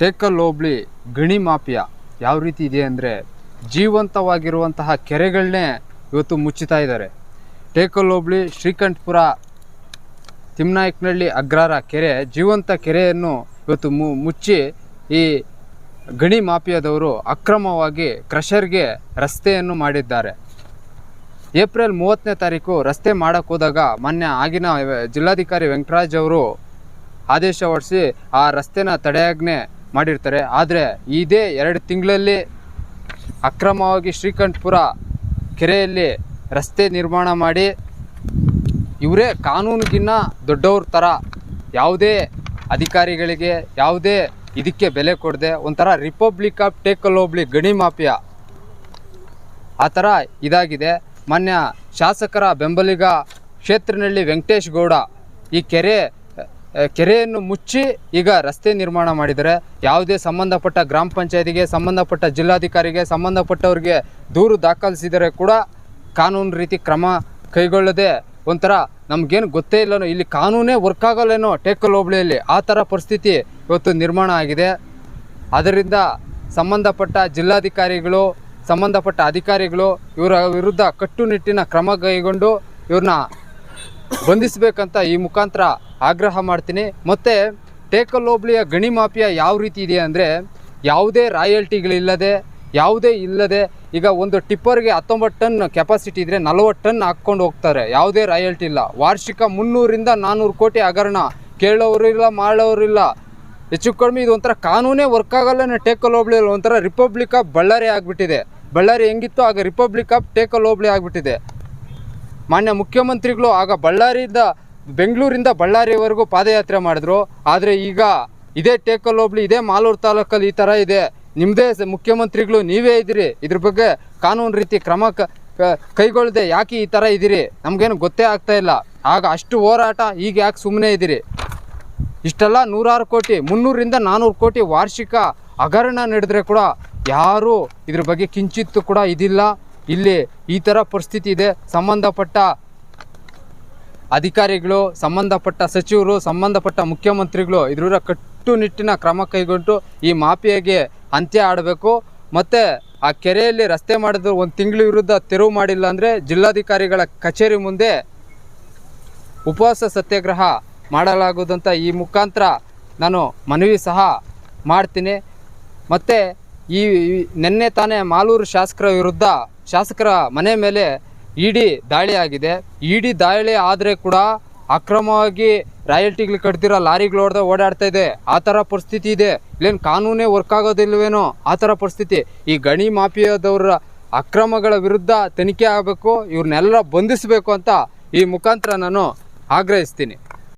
ಟೇಕಲ್ ಹೋಬಳಿ ಗಣಿ ಮಾಫಿಯಾ ಯಾವ ರೀತಿ ಇದೆ ಅಂದರೆ ಜೀವಂತವಾಗಿರುವಂತಹ ಕೆರೆಗಳನ್ನೇ ಇವತ್ತು ಮುಚ್ಚುತ್ತಾ ಇದ್ದಾರೆ. ಟೇಕಲ್ ಹೋಬಳಿ ಶ್ರೀಕಂಠಪುರ ತಿಮ್ಮನಾಯಕನಹಳ್ಳಿ ಅಗ್ರಹಾರ ಕೆರೆ ಜೀವಂತ ಕೆರೆಯನ್ನು ಇವತ್ತು ಮುಚ್ಚಿ ಈ ಗಣಿ ಮಾಫಿಯಾದವರು ಅಕ್ರಮವಾಗಿ ಕ್ರಷರ್ಗೆ ರಸ್ತೆಯನ್ನು ಮಾಡಿದ್ದಾರೆ. ಏಪ್ರಿಲ್ 30ನೇ ತಾರೀಕು ರಸ್ತೆ ಮಾಡೋಕ್ಕೆ ಹೋದಾಗ ಆಗಿನ ಜಿಲ್ಲಾಧಿಕಾರಿ ವೆಂಕಟರಾಜ್ ಅವರು ಆದೇಶ ಹೊರಡಿಸಿ ಆ ರಸ್ತೆನ ತಡೆಯಾಜ್ಞೆ ಮಾಡಿರ್ತಾರೆ. ಆದರೆ ಇದೇ 2 ತಿಂಗಳಲ್ಲಿ ಅಕ್ರಮವಾಗಿ ಶ್ರೀಕಂಠಪುರ ಕೆರೆಯಲ್ಲಿ ರಸ್ತೆ ನಿರ್ಮಾಣ ಮಾಡಿ ಇವರೇ ಕಾನೂನಿಗಿನ್ನ ದೊಡ್ಡವ್ರ ಥರ ಯಾವುದೇ ಅಧಿಕಾರಿಗಳಿಗೆ ಯಾವುದೇ ಇದಕ್ಕೆ ಬೆಲೆ ಕೊಡದೆ ಒಂಥರ ರಿಪಬ್ಲಿಕ್ ಆಫ್ ಟೇಕಲ್ ಹೋಬಳಿ ಗಣಿ ಮಾಫಿಯಾ ಆ ಥರ ಇದಾಗಿದೆ. ಮಾನ್ಯ ಶಾಸಕರ ಬೆಂಬಲಿಗ ಕ್ಷೇತ್ರನಹಳ್ಳಿ ವೆಂಕಟೇಶ್ ಗೌಡ ಈ ಕೆರೆಯನ್ನು ಮುಚ್ಚಿ ಈಗ ರಸ್ತೆ ನಿರ್ಮಾಣ ಮಾಡಿದರೆ ಯಾವುದೇ ಸಂಬಂಧಪಟ್ಟ ಗ್ರಾಮ ಪಂಚಾಯತಿಗೆ ಸಂಬಂಧಪಟ್ಟ ಜಿಲ್ಲಾಧಿಕಾರಿಗೆ ಸಂಬಂಧಪಟ್ಟವ್ರಿಗೆ ದೂರು ದಾಖಲಿಸಿದರೆ ಕೂಡ ಕಾನೂನು ರೀತಿ ಕ್ರಮ ಕೈಗೊಳ್ಳದೆ ಒಂಥರ ನಮಗೇನು ಗೊತ್ತೇ ಇಲ್ಲನೋ, ಇಲ್ಲಿ ಕಾನೂನೇ ವರ್ಕ್ ಆಗೋಲ್ಲೇನೋ ಟೇಕಲ್ ಹೋಬಳಿಯಲ್ಲಿ ಆ ಥರ ಪರಿಸ್ಥಿತಿ ಇವತ್ತು ನಿರ್ಮಾಣ ಆಗಿದೆ. ಅದರಿಂದ ಸಂಬಂಧಪಟ್ಟ ಜಿಲ್ಲಾಧಿಕಾರಿಗಳು ಸಂಬಂಧಪಟ್ಟ ಅಧಿಕಾರಿಗಳು ಇವರ ವಿರುದ್ಧ ಕಟ್ಟುನಿಟ್ಟಿನ ಕ್ರಮ ಕೈಗೊಂಡು ಇವ್ರನ್ನ ಬಂಧಿಸಬೇಕಂತ ಈ ಮುಖಾಂತರ ಆಗ್ರಹ ಮಾಡ್ತೀನಿ. ಮತ್ತು ಟೇಕಲ್ ಹೋಬಳಿಯ ಗಣಿ ಮಾಫಿಯಾ ಯಾವ ರೀತಿ ಇದೆ ಅಂದರೆ ಯಾವುದೇ ರಾಯಲ್ಟಿಗಳಿಲ್ಲದೆ ಯಾವುದೇ ಇಲ್ಲದೆ ಈಗ ಒಂದು ಟಿಪ್ಪರ್ಗೆ 19 ಟನ್ ಕೆಪಾಸಿಟಿ ಇದ್ದರೆ 40 ಟನ್ ಹಾಕ್ಕೊಂಡು ಹೋಗ್ತಾರೆ. ಯಾವುದೇ ರಾಯಲ್ಟಿ ಇಲ್ಲ. ವಾರ್ಷಿಕ 300ರಿಂದ 400 ಕೋಟಿ ಹಗರಣ. ಕೇಳೋರು ಇಲ್ಲ, ಮಾಡೋರಿಲ್ಲ. ಹೆಚ್ಚು ಕಡಿಮೆ ಇದು ಒಂಥರ ಕಾನೂನೇ ವರ್ಕ್ ಆಗೋಲ್ಲ. ಟೇಕಲ್ ಹೋಬಳಿಯಲ್ಲಿ ಒಂಥರ ರಿಪಬ್ಲಿಕ್ ಆಫ್ ಬಳ್ಳಾರಿ ಆಗಿಬಿಟ್ಟಿದೆ. ಬಳ್ಳಾರಿ ಹೆಂಗಿತ್ತು ಆಗ ರಿಪಬ್ಲಿಕ್ ಆಫ್ ಟೇಕಲ್ ಹೋಬಳಿ ಆಗಿಬಿಟ್ಟಿದೆ. ಮಾನ್ಯ ಮುಖ್ಯಮಂತ್ರಿಗಳು ಆಗ ಬೆಂಗಳೂರಿಂದ ಬಳ್ಳಾರಿವರೆಗೂ ಪಾದಯಾತ್ರೆ ಮಾಡಿದ್ರು. ಆದರೆ ಈಗ ಇದೇ ಟೇಕಲ್ ಹೋಬಳಿ ಇದೇ ಮಾಲೂರು ತಾಲೂಕಲ್ಲಿ ಈ ಥರ ಇದೆ. ನಿಮ್ಮದೇ ಮುಖ್ಯಮಂತ್ರಿಗಳು ನೀವೇ ಇದ್ದೀರಿ. ಇದ್ರ ಬಗ್ಗೆ ಕಾನೂನು ರೀತಿ ಕ್ರಮ ಕೈಗೊಳ್ಳದೆ ಯಾಕೆ ಈ ಥರ ಇದ್ದೀರಿ ನಮಗೇನು ಗೊತ್ತೇ ಆಗ್ತಾ ಇಲ್ಲ. ಆಗ ಅಷ್ಟು ಹೋರಾಟ, ಈಗ ಯಾಕೆ ಸುಮ್ಮನೆ ಇದ್ದೀರಿ? ಇಷ್ಟೆಲ್ಲ 100 ಕೋಟಿ 300ರಿಂದ 400 ಕೋಟಿ ವಾರ್ಷಿಕ ಹಗರಣ ನಡೆದ್ರೆ ಕೂಡ ಯಾರೂ ಇದ್ರ ಬಗ್ಗೆ ಕಿಂಚಿತ್ತು ಕೂಡ ಇದಿಲ್ಲ. ಇಲ್ಲಿ ಈ ಥರ ಪರಿಸ್ಥಿತಿ ಇದೆ. ಸಂಬಂಧಪಟ್ಟ ಅಧಿಕಾರಿಗಳು, ಸಂಬಂಧಪಟ್ಟ ಸಚಿವರು, ಸಂಬಂಧಪಟ್ಟ ಮುಖ್ಯಮಂತ್ರಿಗಳು ಇದ್ರ ಕಟ್ಟುನಿಟ್ಟಿನ ಕ್ರಮ ಕೈಗೊಂಡು ಈ ಮಾಫಿಯಾಗೆ ಅಂತ್ಯ ಆಡಬೇಕು. ಮತ್ತು ಆ ಕೆರೆಯಲ್ಲಿ ರಸ್ತೆ ಮಾಡಿದ್ರು 1 ತಿಂಗಳ ವಿರುದ್ಧ ತೆರವು ಮಾಡಿಲ್ಲ ಅಂದರೆ ಜಿಲ್ಲಾಧಿಕಾರಿಗಳ ಕಚೇರಿ ಮುಂದೆ ಉಪವಾಸ ಸತ್ಯಾಗ್ರಹ ಮಾಡಲಾಗುವುದಂತ ಈ ಮುಖಾಂತರ ನಾನು ಮನವಿ ಸಹ ಮಾಡ್ತೀನಿ. ಮತ್ತು ಈ ನಿನ್ನೆ ತಾನೇ ಮಾಲೂರು ಶಾಸಕರ ಮನೆ ಮೇಲೆ ಇಡಿ ದಾಳಿ ಆಗಿದೆ. ಇಡಿ ದಾಳಿ ಆದರೆ ಕೂಡ ಅಕ್ರಮವಾಗಿ ರಾಯಲ್ಟಿಗಳು ಕಟ್ತಿರೋ ಲಾರಿಗಳು ಓಡಾಡ್ತಾ ಇದೆ. ಆ ಥರ ಪರಿಸ್ಥಿತಿ ಇದೆ. ಇಲ್ಲೇನು ಕಾನೂನೇ ವರ್ಕ್ ಆಗೋದಿಲ್ವೇನೋ ಆ ಥರ ಪರಿಸ್ಥಿತಿ. ಈ ಗಣಿ ಮಾಫಿಯಾದವರ ಅಕ್ರಮಗಳ ವಿರುದ್ಧ ತನಿಖೆ ಆಗಬೇಕು. ಇವ್ರನ್ನೆಲ್ಲ ಬಂಧಿಸಬೇಕು ಅಂತ ಈ ಮುಖಾಂತರ ನಾನು ಆಗ್ರಹಿಸ್ತೀನಿ.